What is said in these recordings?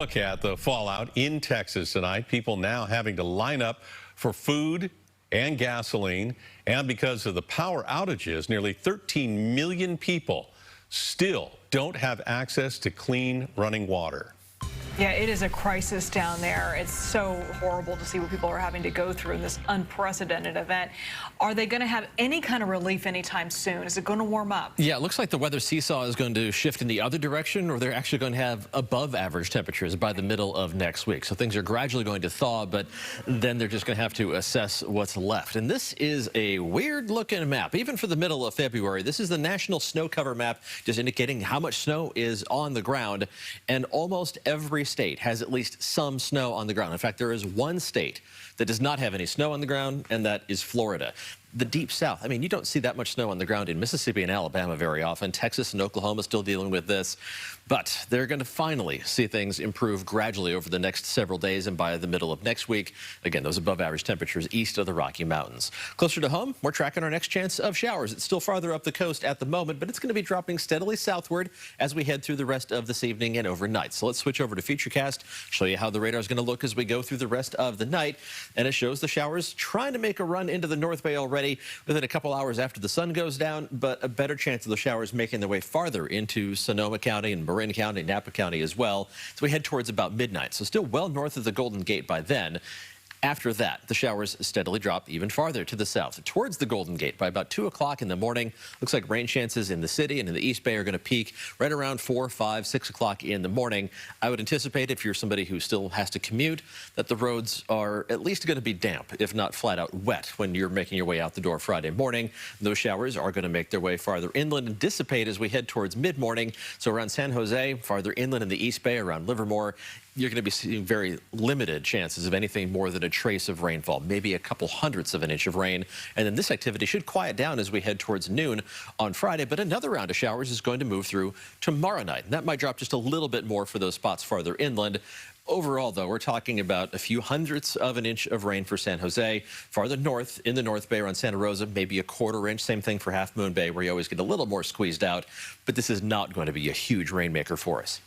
Look at the fallout in Texas tonight. People now having to line up for food and gasoline. And because of the power outages, nearly 13 million people still don't have access to clean running water. Yeah, it is a crisis down there. It's so horrible to see what people are having to go through in this unprecedented event. Are they going to have any kind of relief anytime soon? Is it going to warm up? Yeah, it looks like the weather seesaw is going to shift in the other direction, or they're actually going to have above average temperatures by the middle of next week. So things are gradually going to thaw, but then they're just going to have to assess what's left. And this is a weird looking map, even for the middle of February. This is the National Snow Cover Map, just indicating how much snow is on the ground. And almost every state has at least some snow on the ground. In fact, there is one state that does not have any snow on the ground, and that is Florida. The Deep South, I mean, you don't see that much snow on the ground in Mississippi and Alabama very often. Texas and Oklahoma still dealing with this. But they're going to finally see things improve gradually over the next several days, and by the middle of next week, again, those above average temperatures east of the Rocky Mountains. Closer to home, we're tracking our next chance of showers. It's still farther up the coast at the moment, but it's going to be dropping steadily southward as we head through the rest of this evening and overnight. So let's switch over to Futurecast, show you how the radar is going to look as we go through the rest of the night. And it shows the showers trying to make a run into the North Bay already within a couple hours after the sun goes down, but a better chance of the showers making their way farther into Sonoma County and Marin County, Napa County as well. So we head towards about midnight. So still well north of the Golden Gate by then. After that, the showers steadily drop even farther to the south, towards the Golden Gate by about 2 o'clock in the morning. Looks like rain chances in the city and in the East Bay are going to peak right around 4, 5, 6 o'clock in the morning. I would anticipate, if you're somebody who still has to commute, that the roads are at least going to be damp, if not flat out wet, when you're making your way out the door Friday morning. Those showers are going to make their way farther inland and dissipate as we head towards mid-morning. So around San Jose, farther inland in the East Bay, around Livermore, you're going to be seeing very limited chances of anything more than a trace of rainfall, maybe a couple hundredths of an inch of rain. And then this activity should quiet down as we head towards noon on Friday. But another round of showers is going to move through tomorrow night. And that might drop just a little bit more for those spots farther inland. Overall, though, we're talking about a few hundredths of an inch of rain for San Jose. Farther north, in the North Bay around Santa Rosa, maybe a quarter inch. Same thing for Half Moon Bay, where you always get a little more squeezed out. But this is not going to be a huge rainmaker for us.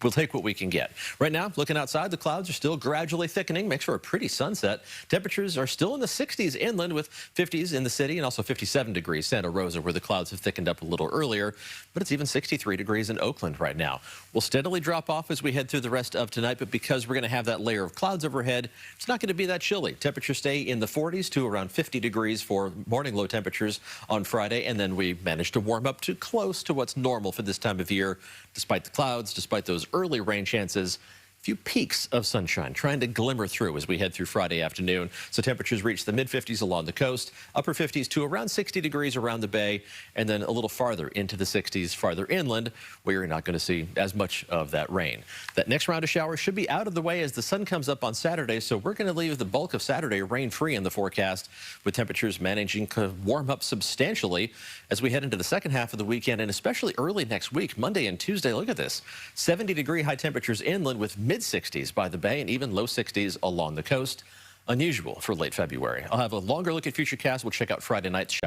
We'll take what we can get. Right now, looking outside, the clouds are still gradually thickening. Makes for a pretty sunset. Temperatures are still in the 60s inland, with 50s in the city and also 57 degrees Santa Rosa, where the clouds have thickened up a little earlier. But it's even 63 degrees in Oakland right now. We'll steadily drop off as we head through the rest of tonight, but because we're going to have that layer of clouds overhead, it's not going to be that chilly. Temperatures stay in the 40s to around 50 degrees for morning low temperatures on Friday, and then we manage to warm up to close to what's normal for this time of year, despite the clouds, despite those early rain chances. Few peaks of sunshine trying to glimmer through as we head through Friday afternoon. So temperatures reach the mid-50s along the coast, upper 50s to around 60 degrees around the bay, and then a little farther into the 60s farther inland, where you're not going to see as much of that rain. That next round of showers should be out of the way as the sun comes up on Saturday, so we're going to leave the bulk of Saturday rain-free in the forecast, with temperatures managing to warm up substantially as we head into the second half of the weekend, and especially early next week, Monday and Tuesday. Look at this, 70-degree high temperatures inland with mid-60s by the bay and even low 60s along the coast. Unusual for late February. I'll have a longer look at Futurecast. We'll check out Friday night's shower.